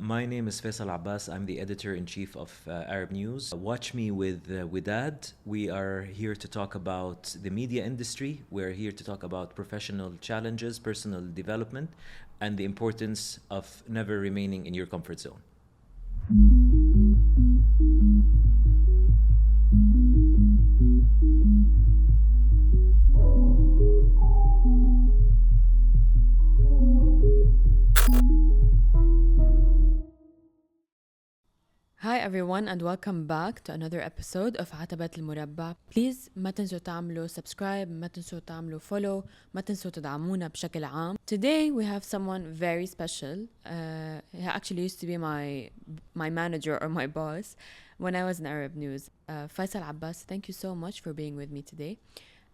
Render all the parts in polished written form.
My name is Faisal Abbas. I'm the editor-in-chief of Arab News. Watch me with Dad. We are here to talk about the media industry. We're here to talk about professional challenges, personal development, and the importance of never remaining in your comfort zone. Hi everyone and welcome back to another episode of Aatabat El Murabbaa. Please ما تنسوا تعملوا subscribe, ما تنسوا تعملوا follow, ما تنسوا تدعمونا بشكل عام. Today we have someone very special. He actually used to be my manager or my boss when I was in Arab News. Faisal Abbas, thank you so much for being with me today.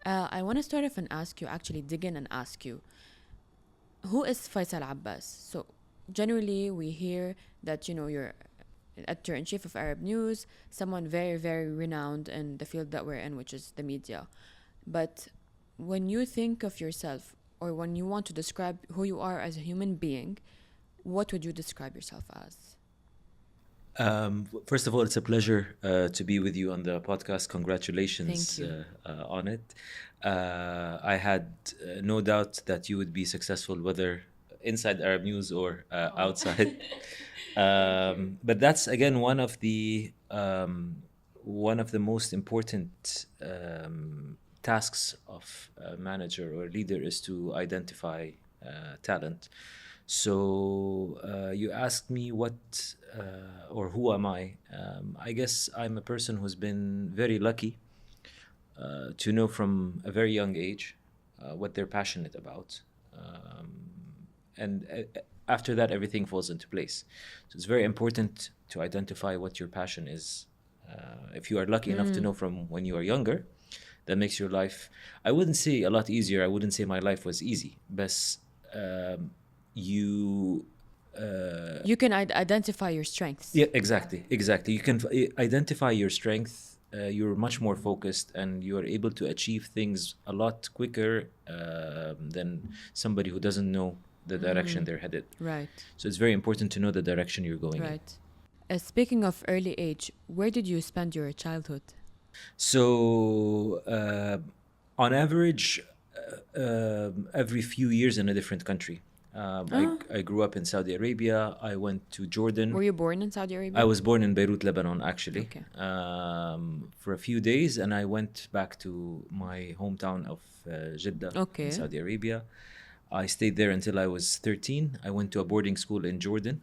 I want to start off and dig in and ask you, who is Faisal Abbas? So generally we hear that, you're editor-in-chief of Arab News, someone very, very renowned in the field that we're in, which is the media. But when you think of yourself, or when you want to describe who you are as a human being, what would you describe yourself as? First of all, it's a pleasure to be with you on the podcast. Congratulations on it. I had no doubt that you would be successful, whether inside Arab News or outside. But that's again one of the most important tasks of a manager or leader is to identify talent. So you asked me what or who am I? I guess I'm a person who's been very lucky to know from a very young age what they're passionate about, and after that, everything falls into place. So it's very important to identify what your passion is. If you are lucky enough to know from when you are younger, that makes your life, I wouldn't say a lot easier. I wouldn't say my life was easy. But you can identify your strengths. Yeah, exactly. You can identify your strength. You're much more focused and you're able to achieve things a lot quicker than somebody who doesn't know the direction they're headed. Right. So it's very important to know the direction you're going in. Right. Speaking of early age, where did you spend your childhood? So on average, every few years in a different country. I grew up in Saudi Arabia. I went to Jordan. Were you born in Saudi Arabia? I was born in Beirut, Lebanon, actually. Okay. For a few days, and I went back to my hometown of Jeddah in Saudi Arabia. I stayed there until I was 13. I went to a boarding school in Jordan.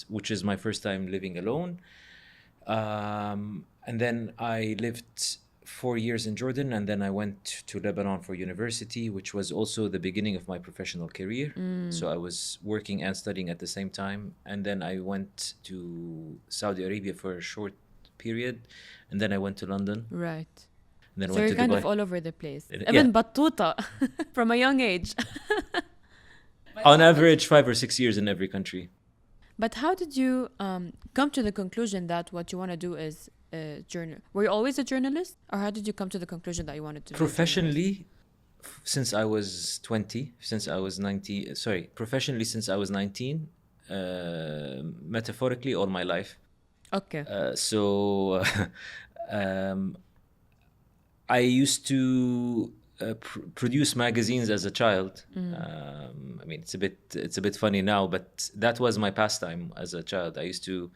Which is my first time living alone. And then I lived 4 years in Jordan, and then I went to Lebanon for university, which was also the beginning of my professional career. So I was working and studying at the same time. And then I went to Saudi Arabia for a short period, and then I went to London. Right. Then so you're kind of all over the place. Yeah. Even Battuta from a young age. On average, 5 or 6 years in every country. But how did you come to the conclusion that what you want to do is a journal? Were you always a journalist? Or how did you come to the conclusion that you wanted to Professionally, since I was 20, professionally since I was 19, metaphorically all my life. Okay. I used to produce magazines as a child. I mean, it's a bit funny now, but that was my pastime as a child. I used to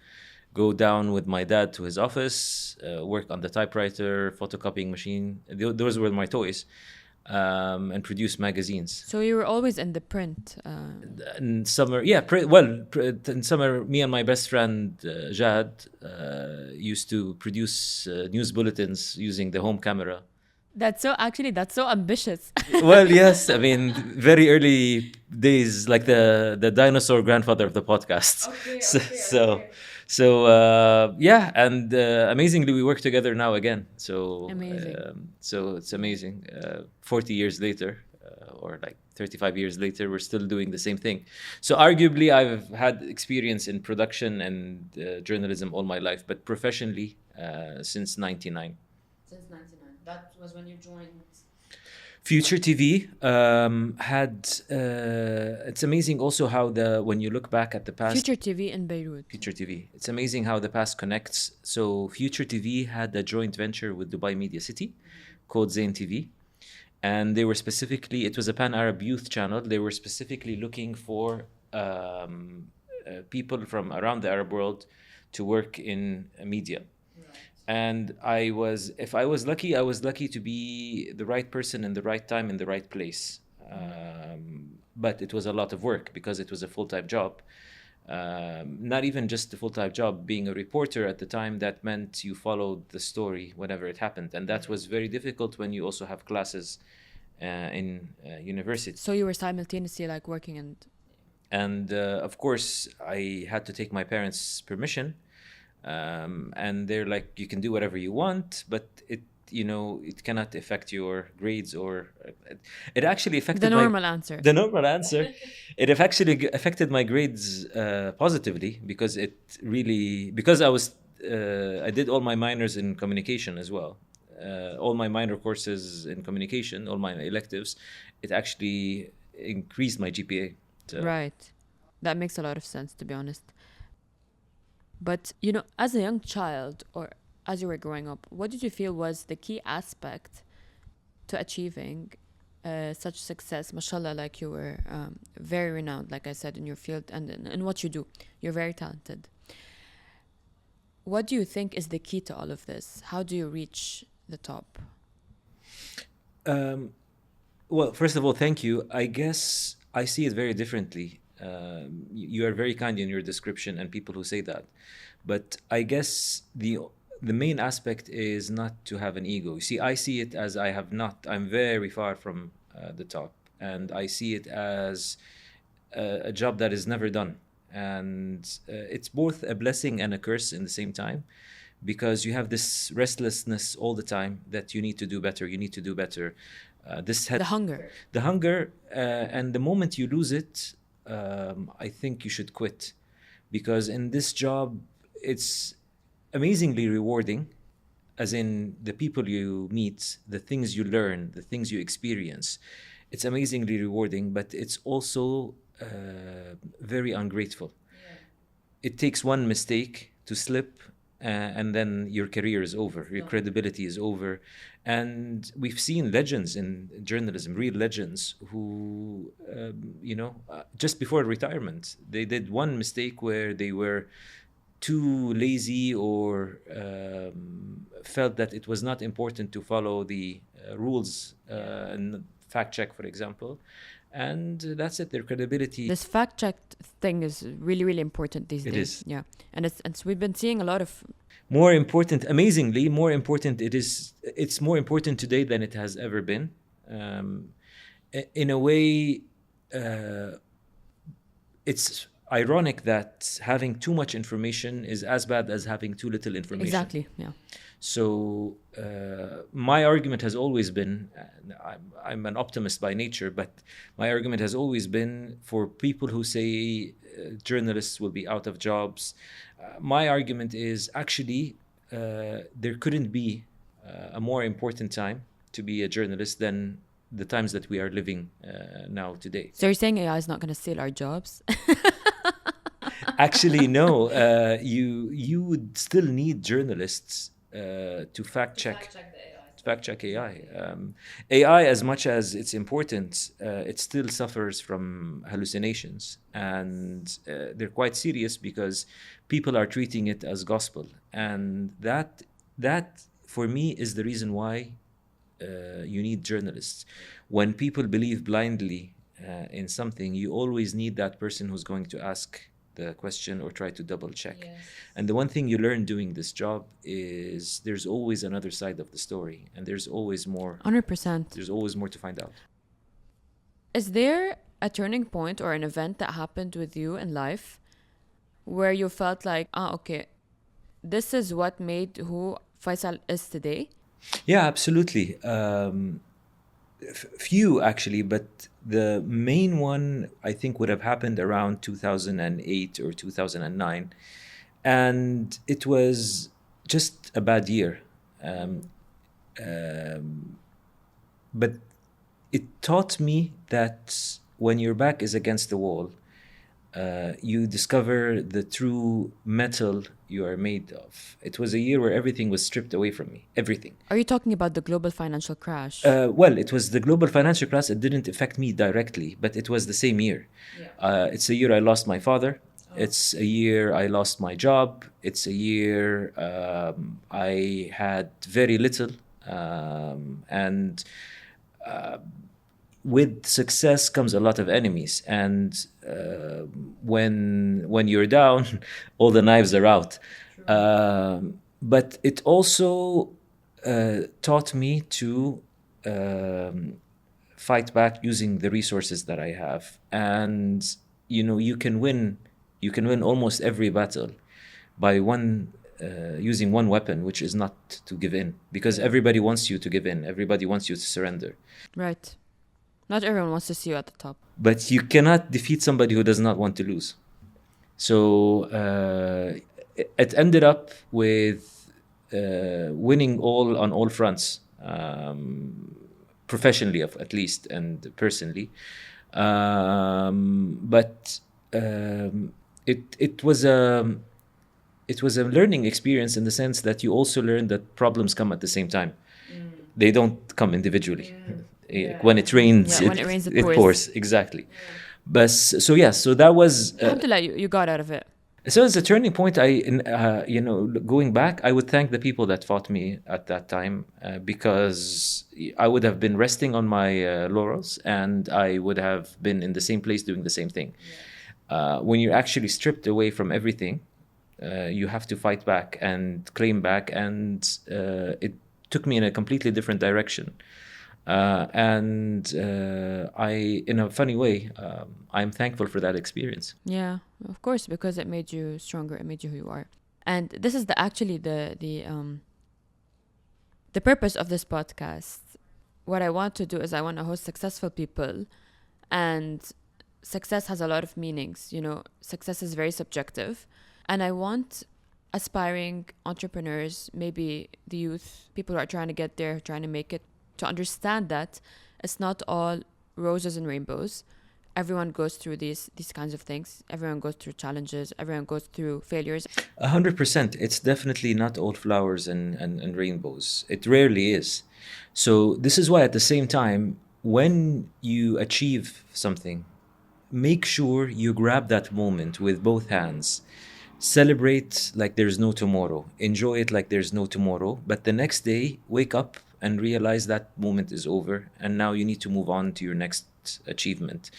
go down with my dad to his office, work on the typewriter, photocopying machine. Those were my toys, and produce magazines. So you were always in the print. In summer, in summer, me and my best friend Jad used to produce news bulletins using the home camera. That's so ambitious. Well, yes. I mean, very early days, like the dinosaur grandfather of the podcast. And amazingly, we work together now again. So amazing. So it's amazing. 40 years later, or like 35 years later, we're still doing the same thing. So arguably, I've had experience in production and journalism all my life, but professionally since 99. Since 99. That was when you joined Future TV had. It's amazing also how when you look back at the past. Future TV in Beirut. Future TV. It's amazing how the past connects. So Future TV had a joint venture with Dubai Media City called Zain TV. And they were specifically, it was a pan-Arab youth channel. They were specifically looking for people from around the Arab world to work in media. And if I was lucky, I was lucky to be the right person in the right time in the right place. But it was a lot of work because it was a full-time job. Not even just a full-time job, being a reporter at the time, that meant you followed the story whenever it happened. And that was very difficult when you also have classes in university. So you were simultaneously like working and of course I had to take my parents' permission. And they're like, you can do whatever you want, but it cannot affect your grades, or it actually affected the normal answer. The normal answer. It actually affected my grades positively because I did all my minors in communication as well. All my minor courses in communication, all my electives, it actually increased my GPA. So. Right. That makes a lot of sense, to be honest. But, as a young child or as you were growing up, what did you feel was the key aspect to achieving such success? Mashallah, like you were very renowned, like I said, in your field and in what you do. You're very talented. What do you think is the key to all of this? How do you reach the top? Well, first of all, thank you. I guess I see it very differently. You are very kind in your description, and people who say that. But I guess the main aspect is not to have an ego. You see, I see it as I'm very far from the top. And I see it as a job that is never done. And it's both a blessing and a curse in the same time, because you have this restlessness all the time that you need to do better, the hunger, and the moment you lose it, I think you should quit, because in this job it's amazingly rewarding, as in the people you meet, the things you learn, the things you experience. It's amazingly rewarding, but it's also very ungrateful. It takes one mistake to slip, and then your career is over, your credibility is over. And we've seen legends in journalism, real legends, who, just before retirement, they did one mistake where they were too lazy or felt that it was not important to follow the rules and fact check, for example. And that's it, their credibility. This fact check thing is really, really important these days. It is. Yeah. And we've been seeing a lot of... Amazingly more important it is. It's more important today than it has ever been. In a way, it's ironic that having too much information is as bad as having too little information. Exactly, yeah. So my argument has always been, I'm an optimist by nature, but my argument has always been for people who say journalists will be out of jobs. My argument is actually there couldn't be a more important time to be a journalist than the times that we are living now today. So you're saying AI is not going to steal our jobs? Actually, no. You would still need journalists to fact check AI. AI, as much as it's important, it still suffers from hallucinations, and they're quite serious because people are treating it as gospel, and that for me is the reason why you need journalists. When people believe blindly in something, you always need that person who's going to ask the question or try to double check. Yes. And the one thing you learn doing this job is there's always another side of the story, and there's always more. 100%. There's always more to find out. Is there a turning point or an event that happened with you in life where you felt like, okay, this is what made who Faisal is today? Yeah, absolutely. Few actually, but the main one I think would have happened around 2008 or 2009, and it was just a bad year. But it taught me that when your back is against the wall, you discover the true metal you are made of. It was a year where everything was stripped away from me. Everything. Are you talking about the global financial crash? Well, it was the global financial crash. It didn't affect me directly, but it was the same year. Yeah. It's a year I lost my father. Oh. It's a year I lost my job. It's a year I had very little. And with success comes a lot of enemies. And when you're down, all the knives are out. But it also taught me to fight back using the resources that I have. And, you can win almost every battle by using one weapon, which is not to give in, because everybody wants you to give in. Everybody wants you to surrender. Right. Not everyone wants to see you at the top. But you cannot defeat somebody who does not want to lose. So it ended up with winning on all fronts, professionally at least, and personally. But it was a learning experience in the sense that you also learn that problems come at the same time. They don't come individually. Yeah. When it rains, when it rains, it pours. Exactly. Yeah. But so that was. Alhamdulillah, you got out of it. So it's a turning point. Going back, I would thank the people that fought me at that time, because I would have been resting on my laurels, and I would have been in the same place doing the same thing. Yeah. When you're actually stripped away from everything, you have to fight back and claim back, and it took me in a completely different direction. And I, in a funny way, I'm thankful for that experience. Yeah, of course, because it made you stronger. It made you who you are. And this is actually the purpose of this podcast. What I want to do is I want to host successful people, and success has a lot of meanings. Success is very subjective, and I want aspiring entrepreneurs, maybe the youth, people who are trying to get there, trying to make it, to understand that it's not all roses and rainbows. Everyone goes through these kinds of things. Everyone goes through challenges. Everyone goes through failures. 100%. It's definitely not all flowers and rainbows. It rarely is. So this is why at the same time, when you achieve something, make sure you grab that moment with both hands. Celebrate like there's no tomorrow. Enjoy it like there's no tomorrow. But the next day, wake up and realize that moment is over, and now you need to move on to your next achievement,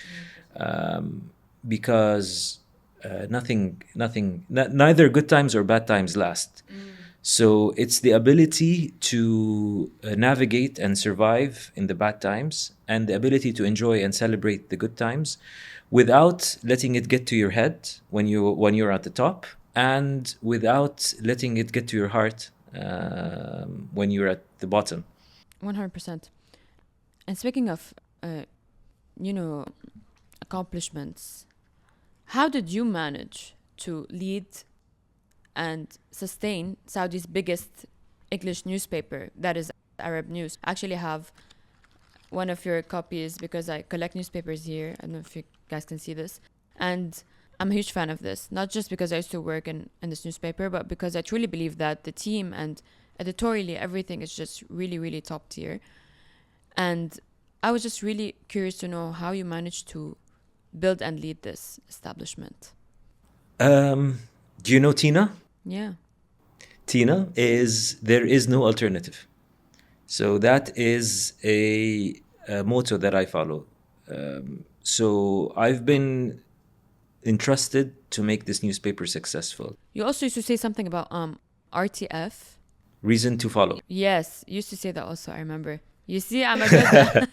because neither good times or bad times last. So it's the ability to navigate and survive in the bad times, and the ability to enjoy and celebrate the good times without letting it get to your head when you're at the top, and without letting it get to your heart when you're at the bottom. 100%. And speaking of, accomplishments, how did you manage to lead and sustain Saudi's biggest English newspaper, that is Arab News? I actually have one of your copies because I collect newspapers here. I don't know if you guys can see this. And I'm a huge fan of this, not just because I used to work in this newspaper, but because I truly believe that the team and editorially everything is just really, really top tier. And I was just really curious to know how you managed to build and lead this establishment. Do you know Tina? Yeah. Tina there is no alternative. So that is a motto that I follow. So I've been entrusted to make this newspaper successful. You also used to say something about RTF. Reason to follow. Yes, you used to say that also, I remember. You see, I'm a good...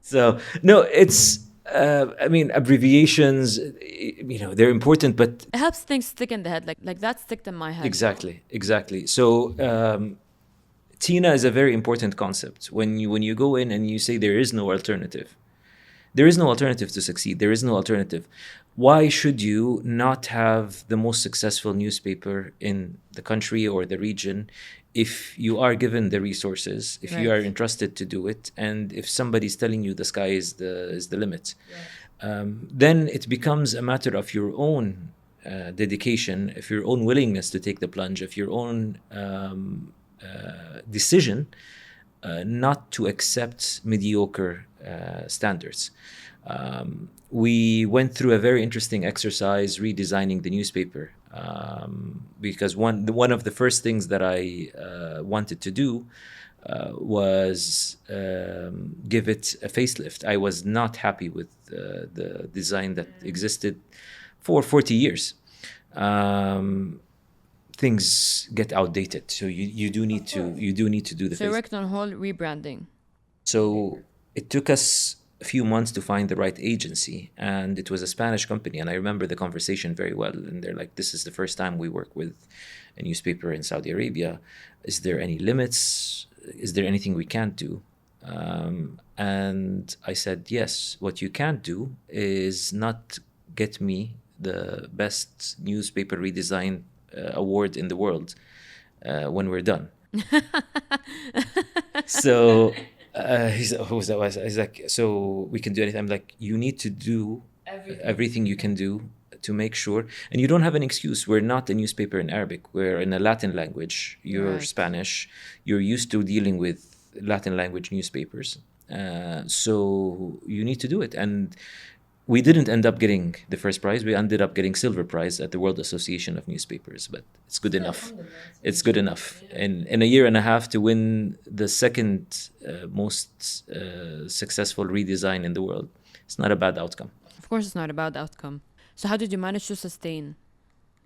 So, no, it's... abbreviations, they're important, but... It helps things stick in the head, like that sticked in my head. Exactly. So, TINA is a very important concept. When you go in and you say there is no alternative, There is no alternative to succeed. There is no alternative. Why should you not have the most successful newspaper in the country or the region if you are given the resources, if you are entrusted to do it, and if somebody's telling you the sky is the limit? Then it becomes a matter of your own dedication, of your own willingness to take the plunge, of your own decision not to accept mediocre standards. We went through a very interesting exercise redesigning the newspaper, because one of the first things that I wanted to do was give it a facelift. I was not happy with the design that existed for 40 years. Things get outdated, so you do need to do the. So you worked on whole rebranding. So it took us a few months to find the right agency, and it was a Spanish company, and I remember the conversation very well. And they're like, "This is the first time we work with a newspaper in Saudi Arabia. Is there any limits? Is there anything we can't do?" And I said, "Yes. What you can't do is not get me the best newspaper redesign award in the world when we're done." So he's like, "So we can do anything." I'm like, "You need to do everything you can do to make sure, and you don't have an excuse. We're not a newspaper in Arabic. We're in a Latin language. You're Spanish. You're used to dealing with Latin language newspapers. So you need to do it." And we didn't end up getting the first prize. We ended up getting silver prize at the World Association of Newspapers, but it's good enough. It's good enough. In a year and a half to win the second most successful redesign in the world, it's not a bad outcome. Of course, it's not a bad outcome. So how did you manage to sustain?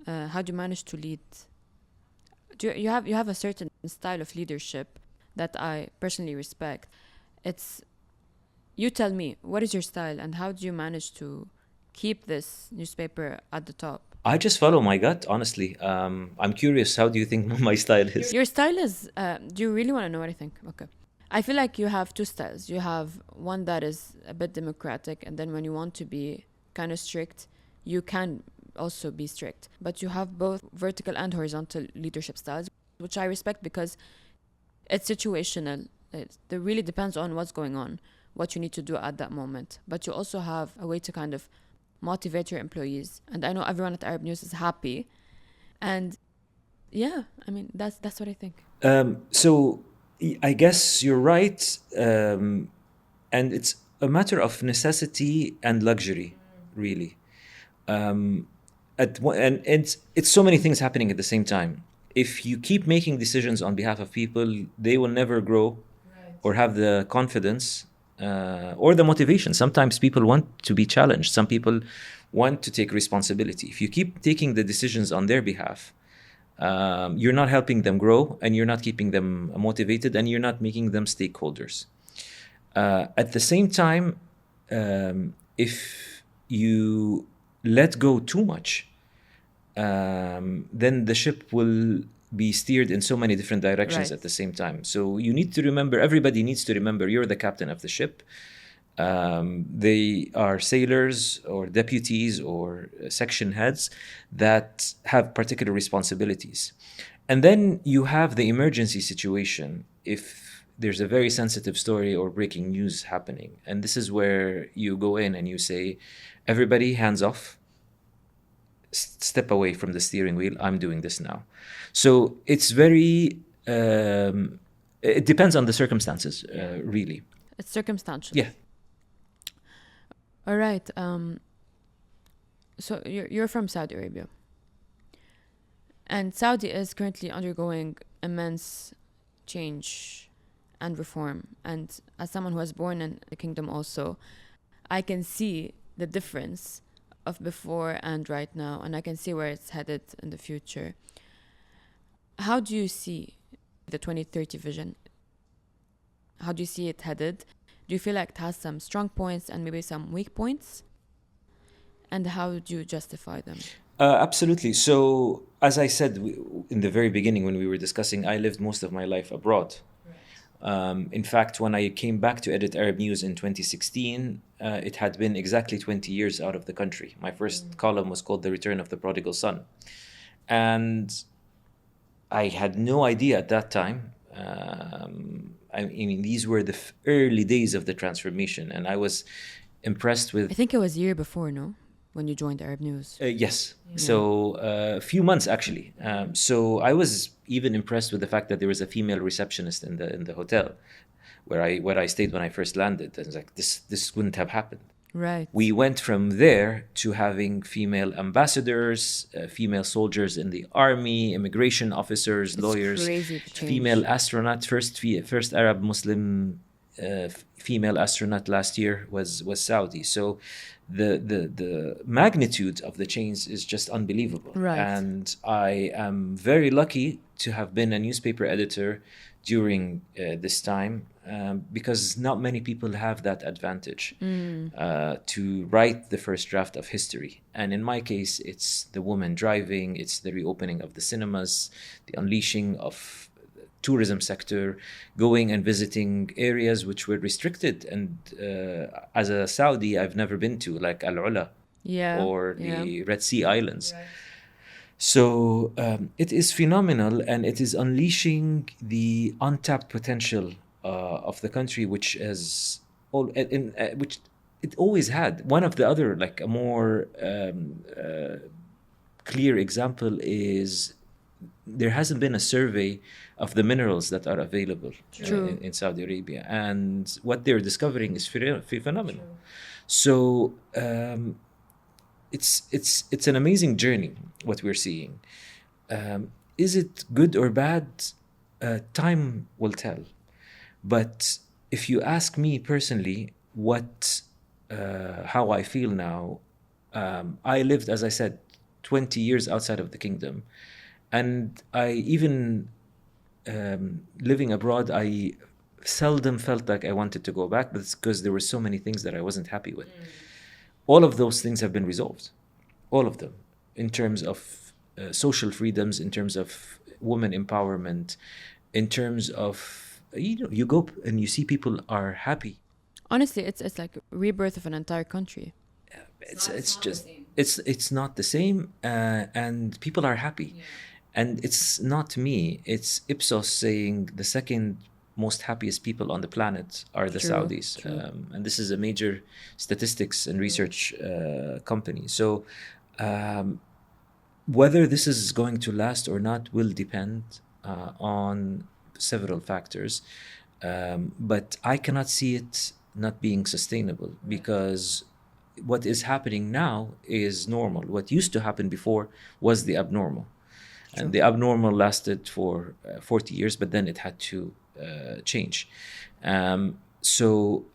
How did you manage to lead? You have a certain style of leadership that I personally respect. You tell me, what is your style, and how do you manage to keep this newspaper at the top? I just follow my gut, honestly. I'm curious, how do you think my style is? Your style is, do you really want to know what I think? Okay. I feel like you have two styles. You have one that is a bit democratic, and then when you want to be kind of strict, you can also be strict. But you have both vertical and horizontal leadership styles, which I respect because it's situational. It really depends on what's going on, what you need to do at that moment. But you also have a way to kind of motivate your employees. And I know everyone at Arab News is happy. And yeah, I mean, that's what I think. So I guess you're right. And it's a matter of necessity and luxury, really. And it's so many things happening at the same time. If you keep making decisions on behalf of people, they will never grow or have the confidence or the motivation. Sometimes people want to be challenged. Some people want to take responsibility. If you keep taking the decisions on their behalf, you're not helping them grow, and you're not keeping them motivated, and you're not making them stakeholders. At the same time, if you let go too much, then the ship will be steered in so many different directions at the same time. So you need to remember, everybody needs to remember, you're the captain of the ship. They are sailors or deputies or section heads that have particular responsibilities. And then you have the emergency situation if there's a very sensitive story or breaking news happening. And this is where you go in and you say, everybody hands off, step away from the steering wheel. I'm doing this now. So it's very, it depends on the circumstances, really. It's circumstantial. Yeah. All right. So you're from Saudi Arabia. And Saudi is currently undergoing immense change and reform. And as someone who was born in the kingdom also, I can see the difference of before and right now, and I can see where it's headed in the future. How do you see the 2030 vision? How do you see it headed? Do you feel like it has some strong points and maybe some weak points? And how do you justify them? Absolutely. So, as I said in the very beginning when we were discussing, I lived most of my life abroad. In fact, when I came back to edit Arab News in 2016, it had been exactly 20 years out of the country. My first column was called The Return of the Prodigal Son. And I had no idea at that time. I mean, these were the early days of the transformation, and I was impressed with... I think it was a year before, no? When you joined Arab News. Yes. Yeah. So a few months, actually. So I was even impressed with the fact that there was a female receptionist in the hotel where I stayed when I first landed. I was like, this wouldn't have happened. Right. We went from there to having female ambassadors, female soldiers in the army, immigration officers, lawyers, female astronaut. First Arab Muslim female astronaut last year was Saudi. So the magnitude of the change is just unbelievable. Right. And I am very lucky to have been a newspaper editor during this time. Because not many people have that advantage to write the first draft of history. And in my case, it's the woman driving, it's the reopening of the cinemas, the unleashing of the tourism sector, going and visiting areas which were restricted. And as a Saudi, I've never been to, like Al-Ula or the Red Sea Islands. Right. So it is phenomenal, and it is unleashing the untapped potential of the country, which is which it always had. One of the other, like a more clear example is there hasn't been a survey of the minerals that are available in Saudi Arabia, and what they're discovering is phenomenal. True. So it's an amazing journey what we're seeing. Is it good or bad? Time will tell. But if you ask me personally how I feel now, I lived, as I said, 20 years outside of the kingdom. And I even, living abroad, I seldom felt like I wanted to go back, but it's because there were so many things that I wasn't happy with. All of those things have been resolved. All of them. In terms of social freedoms, in terms of women empowerment, in terms of... You go and you see people are happy. Honestly, it's like a rebirth of an entire country. It's not the same, and people are happy. Yeah. And it's not me. It's Ipsos saying the second most happiest people on the planet are the Saudis. And this is a major statistics and research company. So whether this is going to last or not will depend on several factors, but I cannot see it not being sustainable, because what is happening now is normal. What used to happen before was the abnormal. And the abnormal lasted for 40 years, but then it had to change. So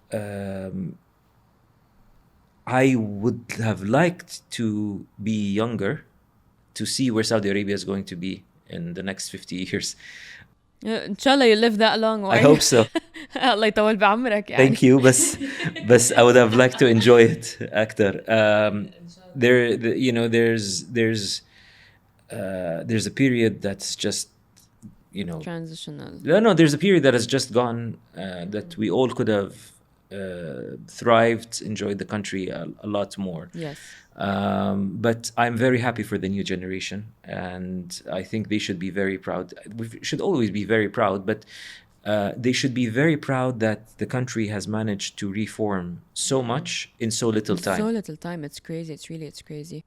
I would have liked to be younger to see where Saudi Arabia is going to be in the next 50 years. Inshallah you live that long. I hope so. الله يطول بعمرك يعني. Thank you, بس I would have liked to enjoy it أكتر. There's a period that's just, transitional. No, there's a period that has just gone, that we all could have thrived, enjoyed the country a lot more. Yes. But I'm very happy for the new generation, and I think they should be very proud. We should always be very proud, but they should be very proud that the country has managed to reform so much in so little time. So little time. It's crazy. It's crazy.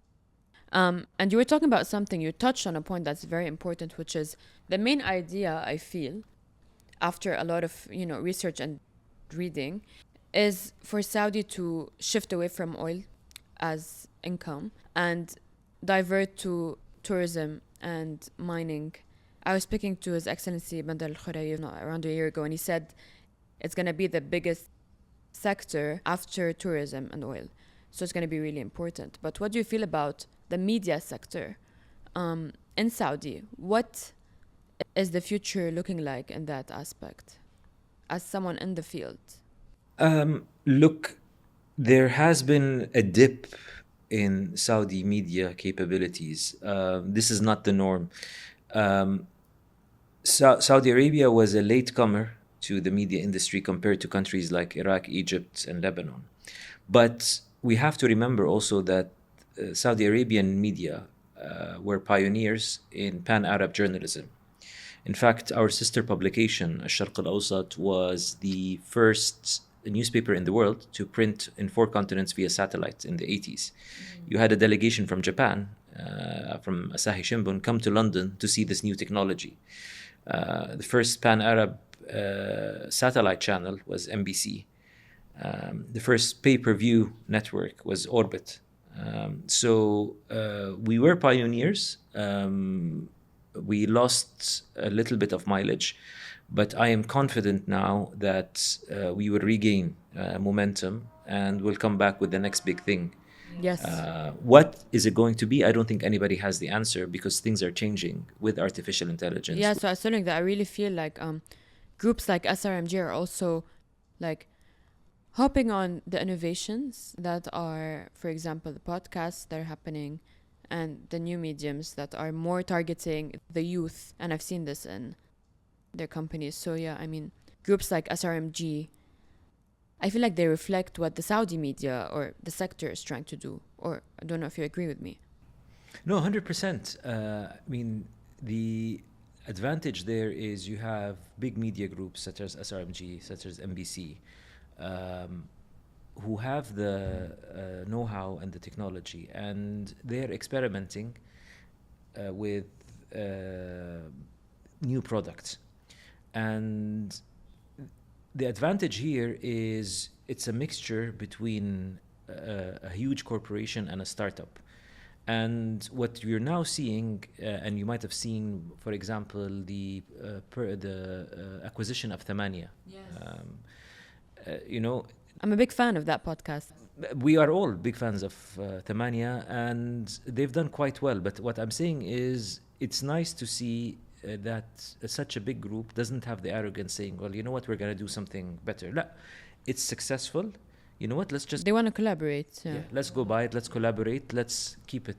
And you were talking about something, you touched on a point that's very important, which is the main idea, I feel, after a lot of, research and reading, is for Saudi to shift away from oil as income and divert to tourism and mining. I was speaking to His Excellency Bandar Al-Khurayi around a year ago, and he said it's going to be the biggest sector after tourism and oil. So it's going to be really important. But what do you feel about the media sector in Saudi? What is the future looking like in that aspect as someone in the field? Look, there has been a dip in Saudi media capabilities. This is not the norm. Saudi Arabia was a latecomer to the media industry compared to countries like Iraq, Egypt, and Lebanon. But we have to remember also that Saudi Arabian media were pioneers in pan-Arab journalism. In fact, our sister publication, الشرق الأوسط, was the first newspaper in the world to print in 4 continents via satellite in the 80s. You had a delegation from Japan, from Asahi Shimbun, come to London to see this new technology. The first pan-Arab satellite channel was MBC. The first pay-per-view network was Orbit. So we were pioneers. We lost a little bit of mileage, but I am confident now that we will regain momentum and we'll come back with the next big thing. Yes. What is it going to be? I don't think anybody has the answer because things are changing with artificial intelligence. Yeah, so I was saying that I really feel like groups like SRMG are also like hopping on the innovations that are, for example, the podcasts that are happening and the new mediums that are more targeting the youth. And I've seen this in their companies. So yeah, I mean, groups like SRMG, I feel like they reflect what the Saudi media or the sector is trying to do. Or I don't know if you agree with me. No, 100%. I mean, the advantage there is you have big media groups such as SRMG, such as MBC, who have the know-how and the technology, and they're experimenting with new products. And the advantage here is it's a mixture between a huge corporation and a startup. And what you're now seeing, and you might have seen, for example, the acquisition of Thamania. Yes. You know, I'm a big fan of that podcast. We are all big fans of Thamania, and they've done quite well. But what I'm saying is it's nice to see that such a big group doesn't have the arrogance saying, well, you know what, we're going to do something better. No, it's successful. You know what, let's just... They want to collaborate. Yeah. Let's go by it, let's collaborate, let's keep it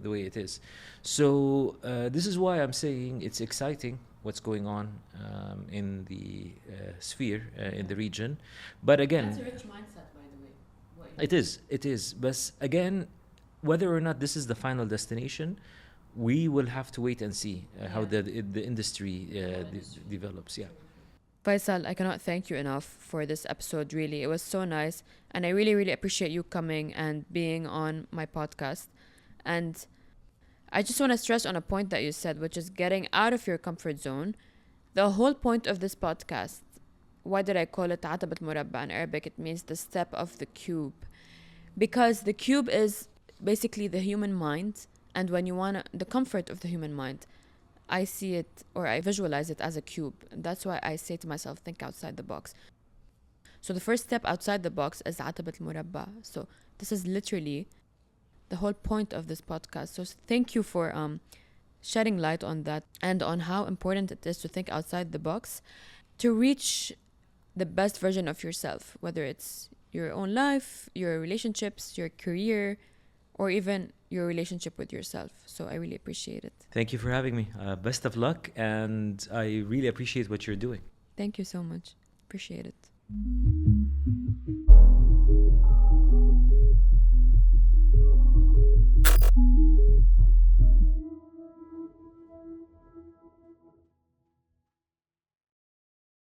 the way it is. So this is why I'm saying it's exciting what's going on in the sphere, in the region. But again... That's a rich mindset, by the way. It is. But again, whether or not this is the final destination, we will have to wait and see how the industry develops. Yeah. Faisal, I cannot thank you enough for this episode, really. It was so nice. And I really, really appreciate you coming and being on my podcast. And I just want to stress on a point that you said, which is getting out of your comfort zone. The whole point of this podcast, why did I call it Aatabat El Murabbaa in Arabic? It means the step of the cube. Because the cube is basically the human mind. And when you want the comfort of the human mind, I see it, or I visualize it as a cube. And that's why I say to myself, think outside the box. So the first step outside the box is Aatabat El Murabbaa. So this is literally the whole point of this podcast. So thank you for shedding light on that and on how important it is to think outside the box to reach the best version of yourself, whether it's your own life, your relationships, your career, or even your relationship with yourself. So I really appreciate it. Thank you for having me. Best of luck, and I really appreciate what you're doing. Thank you so much. Appreciate it.